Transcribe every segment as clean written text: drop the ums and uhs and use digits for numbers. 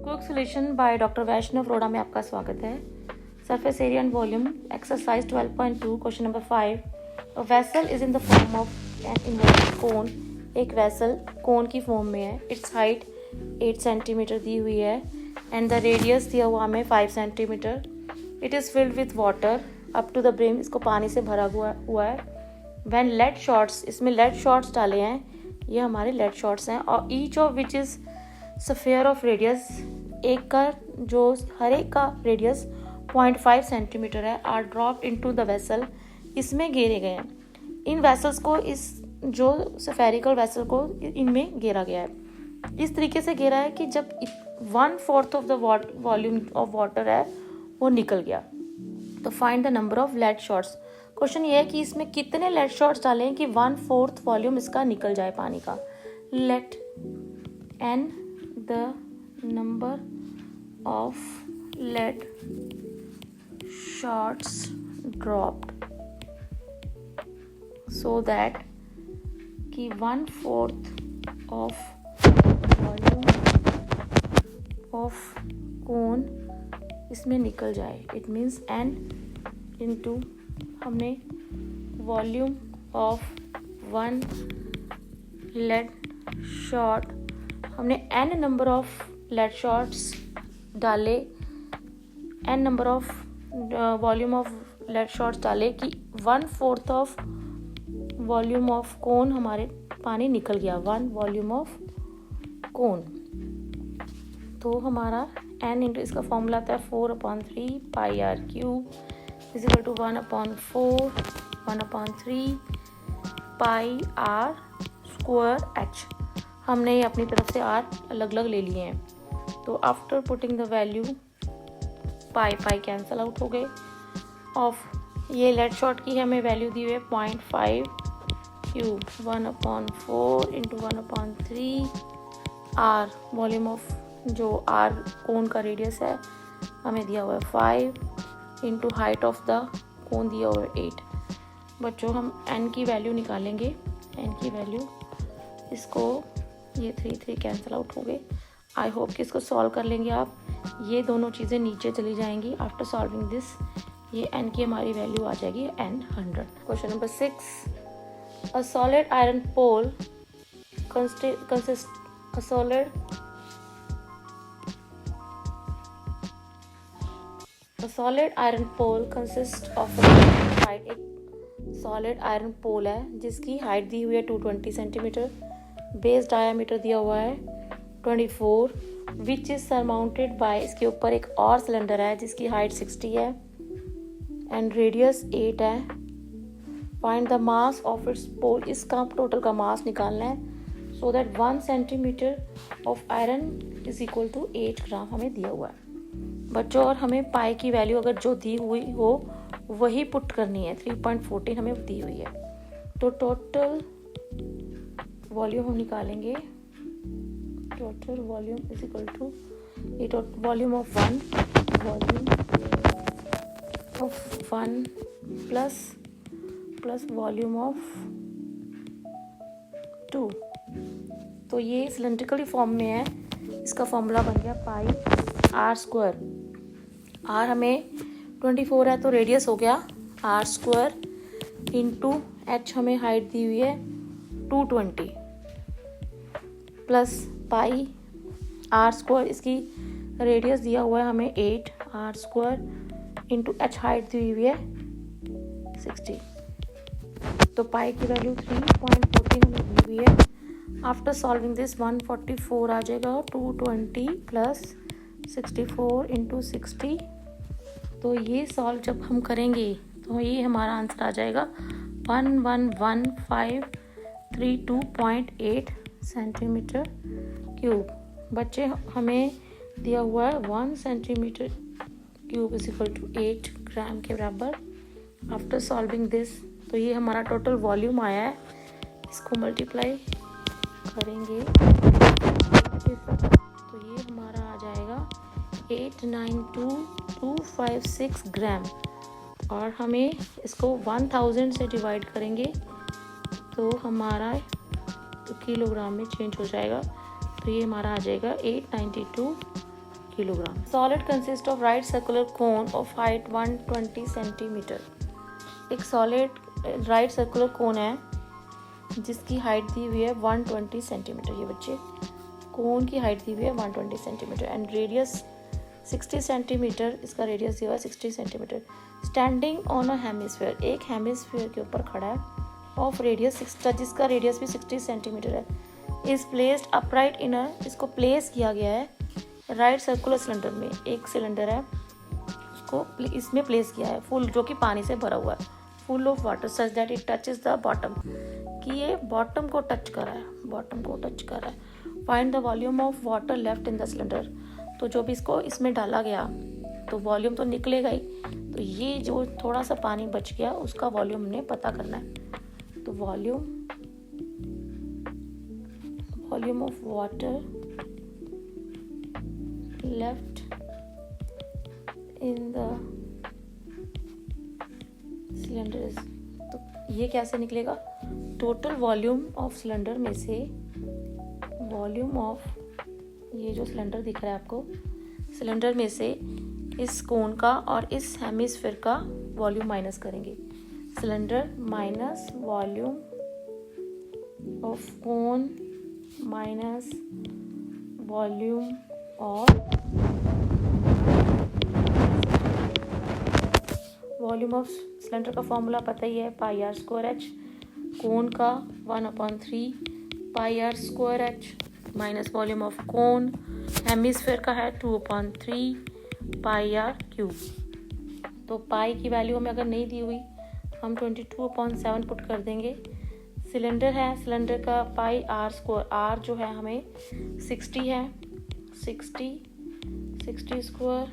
Quick solution by doctor वैष्णव रोड़ा में आपका स्वागत है। Surface area and volume exercise 12.2 question number 5। A vessel is in the form of an inverted कोन। एक vessel कोन की फॉर्म में है। इट्स हाइट 8 सेंटीमीटर दी हुई है एंड द रेडियस दिया हुआ हमें 5 centimetre. It is filled with water up to the brim. इसको पानी से भरा हुआ है। व्हेन लेड शॉट्स, इसमें लेड शॉट्स डाले हैं, ये हमारे लेड शॉट्स हैं। और each of which is sphere of radius, एक का जो हर एक का रेडियस 0.5 सेंटीमीटर है, are dropped into the vessel, इसमें घेरे गए हैं। इन वेसल्स को, इस जो स्फेरिकल वेसल को इनमें घेरा गया है। इस तरीके से घेरा है कि जब 1/4 of the volume of water है वो निकल गया। तो find the number of lead shots. Question ये है कि इसमें कितने लेड शॉट्स डालें कि 1/4 वॉल्यूम इसका निकल जाए पानी का। Let n the number of lead shots dropped so that कि 1/4 of volume of cone इसमें निकल जाए। It means n into हमने volume of 1 lead shot, हमने n number of lead shots डाले, n number of volume of lead shots डाले कि 1/4 of volume of कोन हमारे पानी निकल गया। 1 वॉल्यूम ऑफ कोन। तो हमारा n इंटू इसका फॉर्मूला आता है 4/3 pi r cube equal to 1/4 1/3 pi r square h. हमने ये अपनी तरफ से आर अलग अलग ले लिए हैं। तो after putting the value pi cancel out हो गए। ऑफ ये लेड शॉट की हमें वैल्यू दी हुई है 0.5 cube 1/4 into 1/3 r, volume of जो आर कोन का रेडियस है हमें दिया हुआ है 5 into height of the cone दिया हुआ है 8। बच्चों हम n की वैल्यू निकालेंगे। n की वैल्यू, इसको ये 3 कैंसिल आउट हो गए। आई होप कि इसको सॉल्व कर लेंगे आप। ये दोनों चीज़ें नीचे चली जाएंगी। आफ्टर सॉल्विंग दिस ये n की हमारी वैल्यू आ जाएगी n 100। Question number 6। A solid iron pole solid iron pole consist of height. एक सॉलिड आयरन पोल है जिसकी हाइट दी हुई है 220 सेंटीमीटर, बेस डायामीटर दिया हुआ है 24, विच इज सरमाउंटेड बाय, इसके ऊपर एक और सिलेंडर है जिसकी हाइट 60 है एंड रेडियस 8 है। Find the mass of its pole. इसका टोटल का मास निकालना है so that 1 centimetre of iron is equal to 8 gram हमें दिया हुआ है बच्चों। और हमें पाई की वैल्यू अगर जो दी हुई हो वही पुट करनी है। 3.14 हमें दी हुई है। तो टोटल वॉल्यूम हम निकालेंगे। Total volume is equal to ये volume of 1 plus volume of 2। तो ये सिलेंड्रिकल फॉर्म में है। इसका फॉर्मूला बन गया पाई आर स्क्वायर। आर हमें 24 है तो रेडियस हो गया आर स्क्वायर इंटू एच हमें हाइट दी हुई है 220 प्लस पाई आर स्क्वायर, इसकी रेडियस दिया हुआ है हमें 8 r square into h height दी हुई है 60। तो पाई की वैल्यू 3.14 हमें दी हुई है। आफ्टर सॉल्विंग दिस 144 आ जाएगा 220 प्लस 64 इंटू 60। तो ये सॉल्व जब हम करेंगे तो ये हमारा आंसर आ जाएगा 111,532.8 सेंटीमीटर क्यूब। बच्चे हमें दिया हुआ है 1 centimetre cube is equal to 8 gram के बराबर। आफ्टर सॉल्विंग दिस तो ये हमारा टोटल वॉल्यूम आया है। इसको मल्टीप्लाई करेंगे तो ये हमारा आ जाएगा 892,256 ग्राम। और हमें इसको 1000 से डिवाइड करेंगे तो हमारा तो किलोग्राम में चेंज हो जाएगा। तो ये हमारा आ जाएगा 892 kilogram. Solid consists of right circular cone of height 120 centimeter. एक solid right circular cone है जिसकी हाइट दी हुई है 120 सेंटीमीटर. ये बच्चे कोन की हाइट दी हुई है 120 सेंटीमीटर एंड रेडियस 60 सेंटीमीटर. इसका रेडियस दिया हुआ है 60 centimetre. Standing on a hemisphere, एक हेमिस्फीयर के ऊपर खड़ा है ऑफ रेडियस 60, जिसका रेडियस भी 60 सेंटीमीटर है. इज प्लेस्ड अपराइट इन अ, इसको प्लेस किया गया है राइट सर्कुलर सिलेंडर में. एक सिलेंडर है उसको इसमें प्लेस किया है फुल, जो कि पानी से भरा हुआ है, full of water such that it touches the bottom, कि ये बॉटम को टच कर रहा है, बॉटम को टच कर रहा है. Find the volume of water left in the cylinder. तो जो भी इसको इसमें डाला गया तो वॉल्यूम तो निकलेगा ही, तो ये जो थोड़ा सा पानी बच गया उसका वॉल्यूम हमने पता करना है. तो volume of water left in the cylinder is, तो ये कैसे निकलेगा? टोटल वॉल्यूम ऑफ सिलेंडर में से वॉल्यूम ऑफ, ये जो सिलेंडर दिख रहा है आपको, सिलेंडर में से इस कोन का और इस हेमिस्फीयर का वॉल्यूम माइनस करेंगे. Cylinder minus volume of cone minus volume of, volume of cylinder का फॉर्मूला पता ही है, pi r square h. Cone का 1/3 pi r square h minus volume of cone, hemisphere का है 2/3 पाई आर क्यूब. तो पाई की वैल्यू हमें अगर नहीं दी हुई हम 22/7 पुट कर देंगे. सिलेंडर है, सिलेंडर का पाई आर स्क्वायर, आर जो है हमें 60 है, 60 square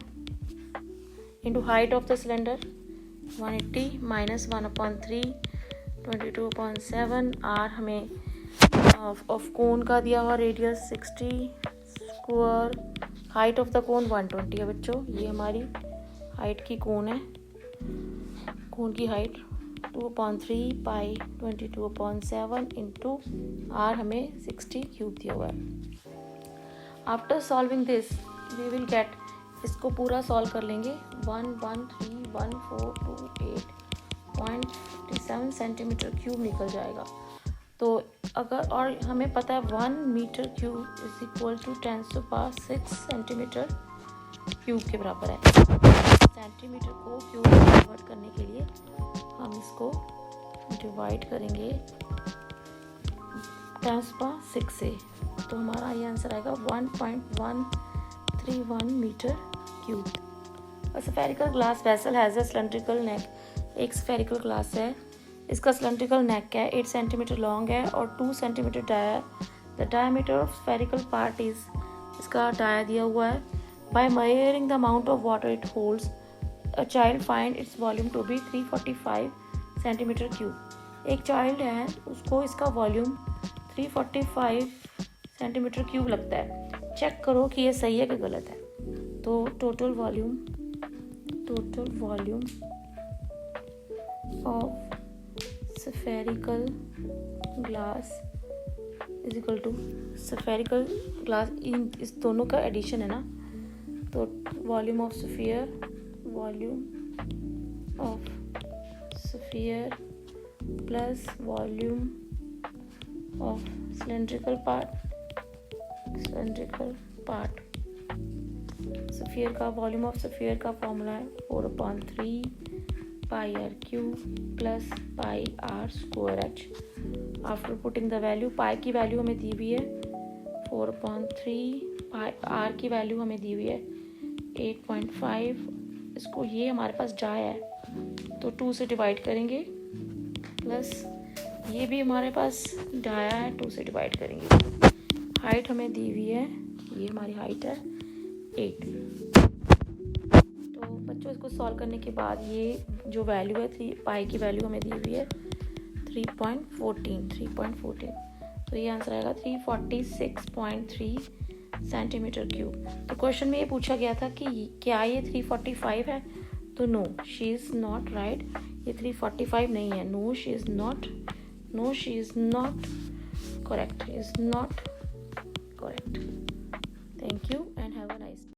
into height of the cylinder 180 minus 1/3 22/7. R हमें ऑफ कोन का दिया हुआ radius 60 square, height of the cone 120 है बच्चों. ये हमारी हाइट की कोन है, कोन की हाइट 2/3 पाई 22/7 इंटू आर हमें 60 क्यूब दिया हुआ है. After solving this we will get, इसको पूरा सॉल्व कर लेंगे, 1131428.57 सेंटीमीटर क्यूब निकल जाएगा. तो अगर, और हमें पता है 1 metre cube is equal to 10⁶ centimetre cube के बराबर है. सेंटीमीटर को क्यूब में कन्वर्ट करने के लिए हम इसको डिवाइड करेंगे 10⁶ से, तो हमारा ये आंसर आएगा 1.131 metre cube. A spherical glass vessel has a cylindrical neck. एक spherical glass है, इसका cylindrical neck है, 8 सेंटीमीटर लॉन्ग है और 2 सेंटीमीटर डाया है. The diameter of spherical part is, इसका डाया दिया हुआ है. By measuring the amount of water it holds, a child find its volume to be 345 centimetre cube. एक चाइल्ड है, उसको इसका वॉल्यूम 345 सेंटीमीटर क्यूब लगता है. चेक करो कि ये सही है कि गलत है. तो total volume of spherical glass is equal to, spherical glass इस दोनों का एडिशन है ना, तो volume of sphere plus volume of cylindrical part. Sphere का वॉल्यूम ऑफ स्फीयर का फॉर्मूला है 4/3 pi r cube plus pi r square h. After putting the value, pi की वैल्यू हमें दी हुई है 4/3, पाई आर की वैल्यू हमें दी हुई है 8.5. इसको, ये हमारे पास डाया है तो 2 से डिवाइड करेंगे, प्लस ये भी हमारे पास डाया है 2 से डिवाइड करेंगे. हाइट हमें दी हुई है, ये हमारी हाइट है 8. तो बच्चों इसको सॉल्व करने के बाद ये जो वैल्यू है, पाई की वैल्यू हमें दी हुई है 3.14. तो ये आंसर आएगा 346.3 सेंटीमीटर क्यूब. तो क्वेश्चन में ये पूछा गया था कि क्या ये 345 है, तो no she is not right, ये 345 नहीं है. No she is not correct. Thank you and have a nice day.